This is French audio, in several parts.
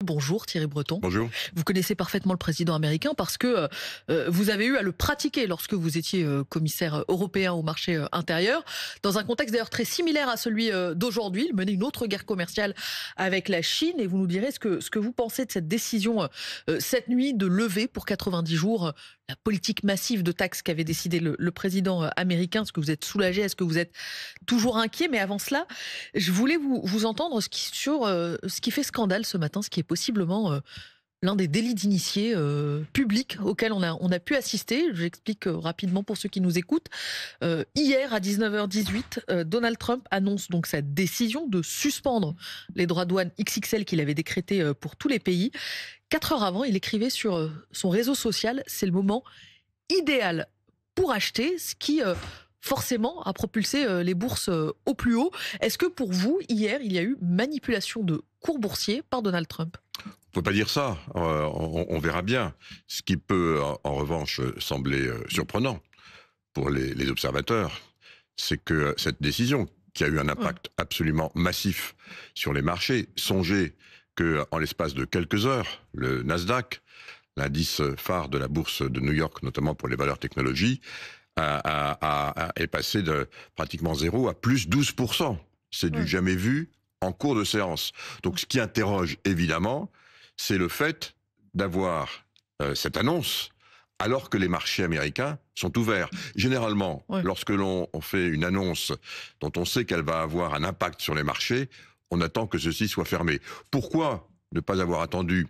Bonjour Thierry Breton. Bonjour. Vous connaissez parfaitement le président américain parce que vous avez eu à le pratiquer lorsque vous étiez commissaire européen au marché intérieur, dans un contexte d'ailleurs très similaire à celui d'aujourd'hui. Il menait une autre guerre commerciale avec la Chine et vous nous direz ce que vous pensez de cette décision cette nuit de lever pour 90 jours la politique massive de taxes qu'avait décidé le président américain. Est-ce que vous êtes soulagé? Est-ce que vous êtes toujours inquiet? Mais avant cela, je voulais vous entendre sur ce qui fait scandale ce matin, ce qui est possiblement l'un des délits d'initiés publics auxquels on a pu assister. J'explique rapidement pour ceux qui nous écoutent. Hier à 19h18, Donald Trump annonce donc sa décision de suspendre les droits de douane XXL qu'il avait décrétés pour tous les pays. 4 heures avant, il écrivait sur son réseau social « C'est le moment idéal pour acheter », ce qui forcément a propulsé les bourses au plus haut. Est-ce que pour vous, hier, il y a eu manipulation de cours boursiers par Donald Trump ? On ne peut pas dire ça, on verra bien. Ce qui peut en revanche sembler surprenant pour les observateurs, c'est que cette décision, qui a eu un impact absolument massif sur les marchés, songez qu'en l'espace de quelques heures, le Nasdaq, l'indice phare de la bourse de New York, notamment pour les valeurs technologies, est passé de pratiquement 0 à plus 12%. C'est du jamais vu en cours de séance. Donc ce qui interroge évidemment, c'est le fait d'avoir cette annonce alors que les marchés américains sont ouverts. Généralement, lorsque l'on fait une annonce dont on sait qu'elle va avoir un impact sur les marchés, on attend que ceci soit fermé. Pourquoi ne pas avoir attendu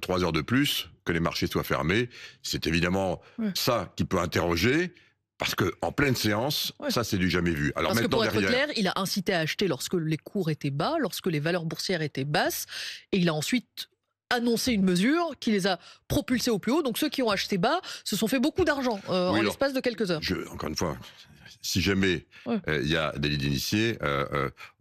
3 heures de plus que les marchés soient fermés? C'est évidemment ça qui peut interroger. Parce qu'en pleine séance, ça c'est du jamais vu. Alors parce que pour être derrière, clair, il a incité à acheter lorsque les cours étaient bas, lorsque les valeurs boursières étaient basses, et il a ensuite annoncé une mesure qui les a propulsés au plus haut. Donc ceux qui ont acheté bas se sont fait beaucoup d'argent en l'espace de quelques heures. Encore une fois, si jamais il y a des délit d'initiés,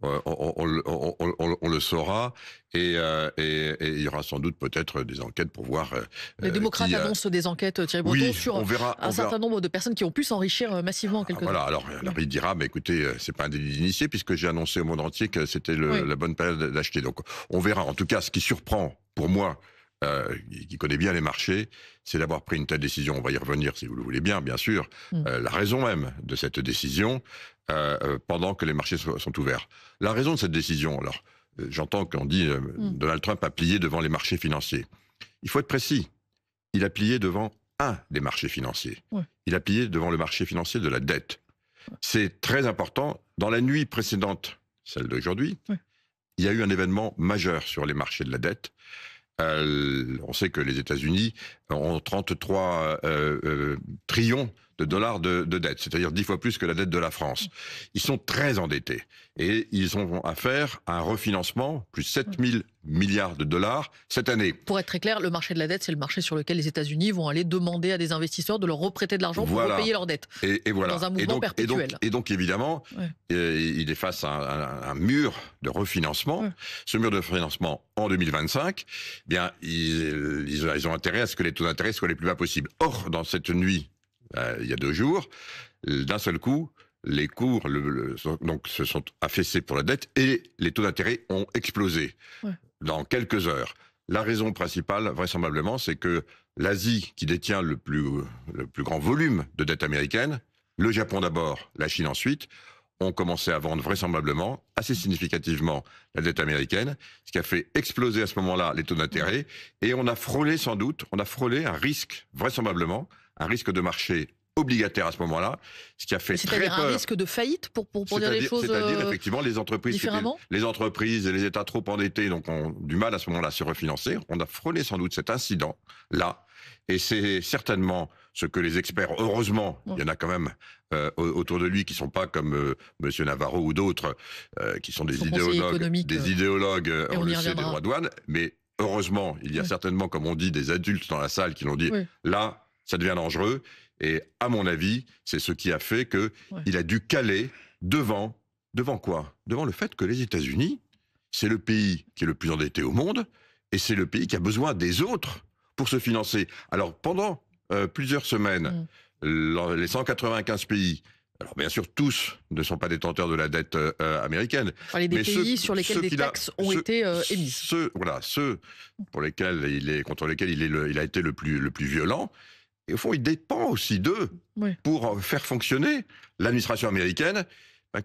on le saura et il y aura sans doute peut-être des enquêtes pour voir. Les démocrates annoncent des enquêtes, Thierry Breton, sur un certain nombre de personnes qui ont pu s'enrichir massivement en quelques heures. Alors il dira, mais écoutez, c'est pas un délit d'initié puisque j'ai annoncé au monde entier que c'était la bonne période d'acheter. Donc on verra. En tout cas, ce qui surprend pour moi, qui connaît bien les marchés, c'est d'avoir pris une telle décision. On va y revenir si vous le voulez bien sûr. La raison même de cette décision, pendant que les marchés sont ouverts. La raison de cette décision, alors, j'entends qu'on dit Donald Trump a plié devant les marchés financiers. Il faut être précis. Il a plié devant un des marchés financiers. Il a plié devant le marché financier de la dette. C'est très important. Dans la nuit précédente, celle d'aujourd'hui, il y a eu un événement majeur sur les marchés de la dette. On sait que les États-Unis ont 33 trillions de dollars de dette, c'est-à-dire 10 fois plus que la dette de la France. Ils sont très endettés et ils ont affaire à un refinancement, plus 7 000 milliards de dollars cette année. Pour être très clair, le marché de la dette, c'est le marché sur lequel les États-Unis vont aller demander à des investisseurs de leur reprêter de l'argent pour repayer leur dette. Et voilà. Dans un mouvement perpétuel. Et donc évidemment, il est face à un mur de refinancement. Ce mur de refinancement en 2025, eh bien, ils ont intérêt à ce que les taux d'intérêt soient les plus bas possibles. Or, dans cette nuit, il y a 2 jours, d'un seul coup, les cours donc, se sont affaissés pour la dette et les taux d'intérêt ont explosé dans quelques heures. La raison principale, vraisemblablement, c'est que l'Asie, qui détient le plus grand volume de dette américaine, le Japon d'abord, la Chine ensuite, ont commencé à vendre vraisemblablement, assez significativement, la dette américaine, ce qui a fait exploser à ce moment-là les taux d'intérêt, et on a frôlé sans doute, un risque, vraisemblablement, un risque de marché obligataire à ce moment-là, ce qui a fait très peur. C'est-à-dire un risque de faillite pour dire les choses C'est-à-dire effectivement les entreprises et les États trop endettés donc ont du mal à ce moment-là à se refinancer. On a frôlé sans doute cet incident-là. Et c'est certainement ce que les experts, heureusement, il y en a quand même autour de lui qui ne sont pas comme Monsieur Navarro ou d'autres, qui sont des idéologues, on le sait, des droits de douane, mais heureusement, il y a certainement, comme on dit, des adultes dans la salle qui l'ont dit, là, ça devient dangereux. Et à mon avis, c'est ce qui a fait qu'il a dû caler devant quoi? Devant le fait que les États-Unis, c'est le pays qui est le plus endetté au monde, et c'est le pays qui a besoin des autres pour se financer. Alors pendant plusieurs semaines, les 195 pays Alors bien sûr, tous ne sont pas détenteurs de la dette américaine. Parler des Mais pays sur lesquels des taxes ont été émises. Ceux pour lesquels contre lesquels il a été le plus violent. Et au fond, il dépend aussi d'eux pour faire fonctionner l'administration américaine. Ben,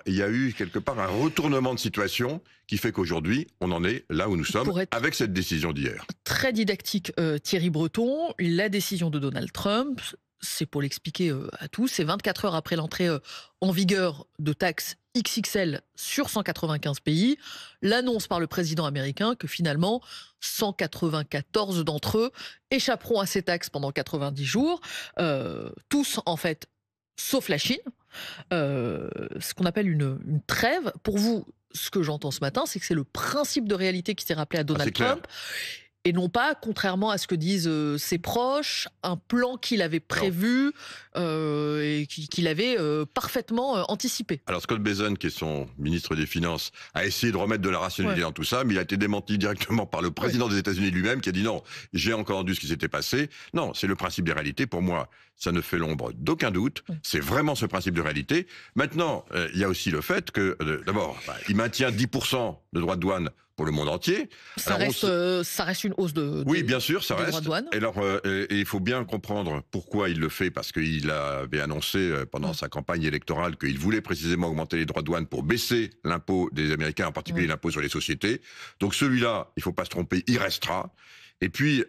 il y a eu un retournement de situation qui fait qu'aujourd'hui, on en est là où nous sommes avec cette décision d'hier. Très didactique, Thierry Breton, la décision de Donald Trump, c'est pour l'expliquer à tous, c'est 24 heures après l'entrée en vigueur de taxes XXL sur 195 pays, l'annonce par le président américain que finalement 194 d'entre eux échapperont à ces taxes pendant 90 jours, tous en fait, sauf la Chine, ce qu'on appelle une trêve. Pour vous, ce que j'entends ce matin, c'est que c'est le principe de réalité qui s'est rappelé à Donald Trump. Et non pas, contrairement à ce que disent ses proches, un plan qu'il avait prévu et qu'il avait parfaitement anticipé. Alors Scott Bessent, qui est son ministre des Finances, a essayé de remettre de la rationalité dans tout ça, mais il a été démenti directement par le président des États-Unis lui-même, qui a dit non, j'ai encore entendu ce qui s'était passé. Non, c'est le principe des réalités. Pour moi, ça ne fait l'ombre d'aucun doute. C'est vraiment ce principe de réalité. Maintenant, il y a aussi le fait que, d'abord, il maintient 10% de droits de douane pour le monde entier. Ça reste une hausse de oui, bien sûr, ça reste. Droits de douane. Et alors, il faut bien comprendre pourquoi il le fait, parce qu'il avait annoncé pendant sa campagne électorale qu'il voulait précisément augmenter les droits de douane pour baisser l'impôt des Américains, en particulier l'impôt sur les sociétés. Donc celui-là, il ne faut pas se tromper, il restera. Et puis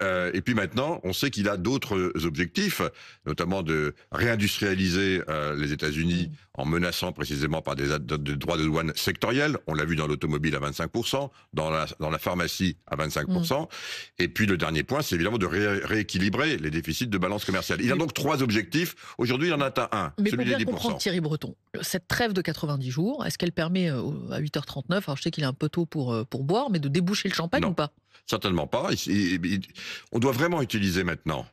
maintenant, on sait qu'il a d'autres objectifs, notamment de réindustrialiser les États-Unis en menaçant précisément par des droits de douane sectoriels. On l'a vu dans l'automobile à 25%, dans la pharmacie à 25%. Et puis le dernier point, c'est évidemment de rééquilibrer les déficits de balance commerciale. Il a donc 3 objectifs. Aujourd'hui, il en atteint un, mais celui pour des bien 10%. Comprendre, Thierry Breton, cette trêve de 90 jours, est-ce qu'elle permet à 8h39, alors je sais qu'il est un peu tôt pour boire, mais de déboucher le champagne ou pas? Certainement pas. On doit vraiment utiliser maintenant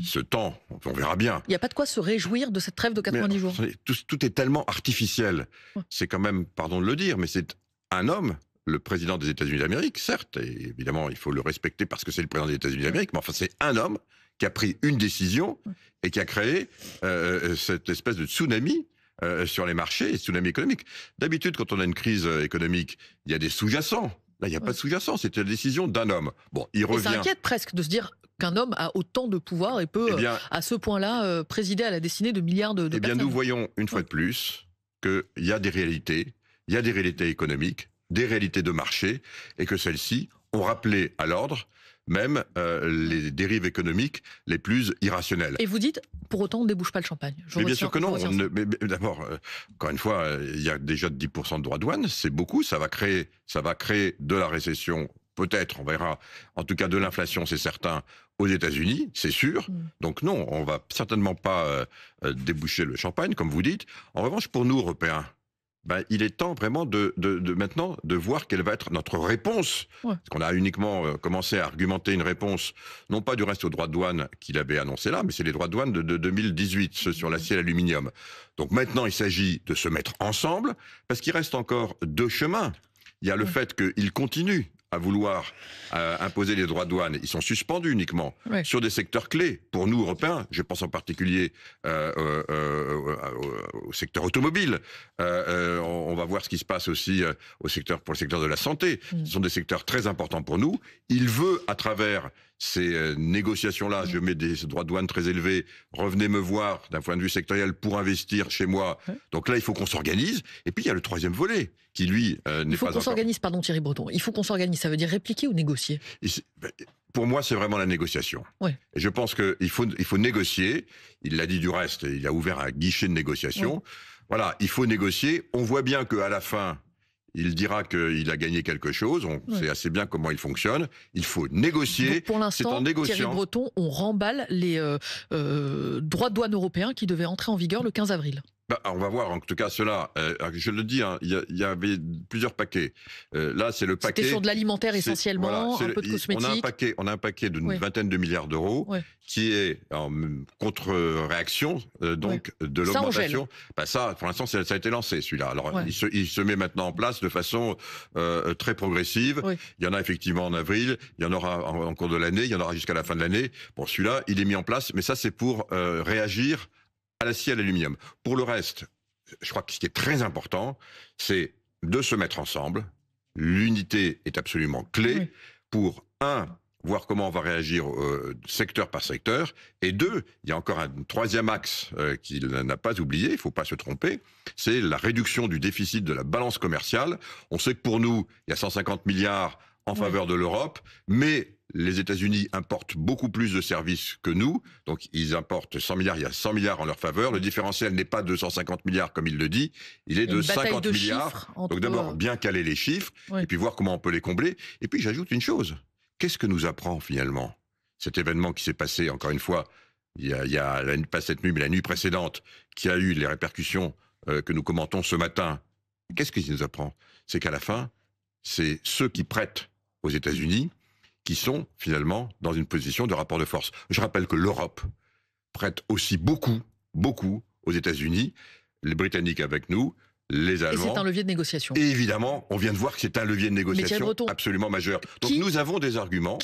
ce temps. On verra bien. Il n'y a pas de quoi se réjouir de cette trêve de 90 jours. Tout est tellement artificiel. C'est quand même, pardon de le dire, mais c'est un homme, le président des États-Unis d'Amérique, certes, et évidemment, il faut le respecter parce que c'est le président des États-Unis d'Amérique, mais enfin, c'est un homme qui a pris une décision et qui a créé cette espèce de tsunami sur les marchés, tsunami économique. D'habitude, quand on a une crise économique, il y a des sous-jacents. Là, il n'y a pas de sous-jacent, c'était la décision d'un homme. Bon, il revient. Et ça inquiète presque de se dire qu'un homme a autant de pouvoir et peut, à ce point-là, présider à la destinée de milliards de personnes. Eh bien, nous voyons une fois de plus qu'il y a des réalités, économiques, des réalités de marché, et que celles-ci ont rappelé à l'ordre même les dérives économiques les plus irrationnelles. Et vous dites, pour autant, on ne débouche pas le champagne. Mais bien sûr que non. Mais d'abord, encore une fois, il y a déjà 10% de droits de douane, c'est beaucoup, ça va créer de la récession, peut-être, on verra, en tout cas de l'inflation, c'est certain, aux États-Unis, c'est sûr. Donc non, on va certainement pas déboucher le champagne, comme vous dites. En revanche, pour nous, Européens, il est temps vraiment maintenant de voir quelle va être notre réponse. Parce qu'on a uniquement commencé à argumenter une réponse, non pas du reste aux droits de douane qu'il avait annoncé là, mais c'est les droits de douane de 2018, ceux sur l'acier et l'aluminium. Donc maintenant, il s'agit de se mettre ensemble, parce qu'il reste encore 2 chemins. Il y a le fait qu'il continue à vouloir imposer les droits de douane. Ils sont suspendus uniquement sur des secteurs clés. Pour nous, Européens, je pense en particulier au secteur automobile. On va voir ce qui se passe aussi pour le secteur de la santé. Ce sont des secteurs très importants pour nous. Il veut, à travers ces négociations-là, je mets des droits de douane très élevés, revenez me voir d'un point de vue sectoriel pour investir chez moi. Donc là, il faut qu'on s'organise. Et puis, il y a le 3e volet qui, lui, n'est pas encore... Il faut qu'on s'organise, pardon Thierry Breton, il faut qu'on s'organise, ça veut dire répliquer ou négocier? Pour moi, c'est vraiment la négociation. Et je pense qu'il faut négocier. Il l'a dit du reste, il a ouvert un guichet de négociation. Voilà, il faut négocier. On voit bien qu'à la fin, il dira qu'il a gagné quelque chose. On sait assez bien comment il fonctionne. Il faut négocier. Donc pour l'instant, Thierry Breton, on remballe les droits de douane européens qui devaient entrer en vigueur le 15 avril. On va voir, en tout cas, cela. Je le dis, il y avait plusieurs paquets. Là, c'est le paquet... C'était sur de l'alimentaire essentiellement, un peu de cosmétiques. On a un paquet d'une vingtaine de milliards d'euros qui est en contre-réaction donc de l'augmentation. Ça, pour l'instant, ça a été lancé, celui-là. Alors, il se met maintenant en place de façon très progressive. Il y en a effectivement en avril, il y en aura en cours de l'année, il y en aura jusqu'à la fin de l'année. Bon, celui-là, il est mis en place, mais ça, c'est pour réagir à l'acier, à l'aluminium. Pour le reste, je crois que ce qui est très important, c'est de se mettre ensemble. L'unité est absolument clé pour, voir comment on va réagir secteur par secteur. Et 2, il y a encore un troisième axe qu'il n'a pas oublié, il ne faut pas se tromper, c'est la réduction du déficit de la balance commerciale. On sait que pour nous, il y a 150 milliards en faveur de l'Europe, mais les États-Unis importent beaucoup plus de services que nous, donc ils importent 100 milliards, il y a 100 milliards en leur faveur. Le différentiel n'est pas de 150 milliards comme il le dit, il est de 50 milliards. Donc d'abord, bien caler les chiffres, et puis voir comment on peut les combler. Et puis j'ajoute une chose, qu'est-ce que nous apprend finalement cet événement qui s'est passé, encore une fois, il y a pas cette nuit, mais la nuit précédente, qui a eu les répercussions que nous commentons ce matin. Qu'est-ce qu'il nous apprend? C'est qu'à la fin, c'est ceux qui prêtent aux États-Unis qui sont finalement dans une position de rapport de force. Je rappelle que l'Europe prête aussi beaucoup aux États-Unis, les Britanniques avec nous, les Allemands. Et c'est un levier de négociation. Et évidemment, on vient de voir que c'est un levier de négociation absolument majeur. Donc nous avons des arguments.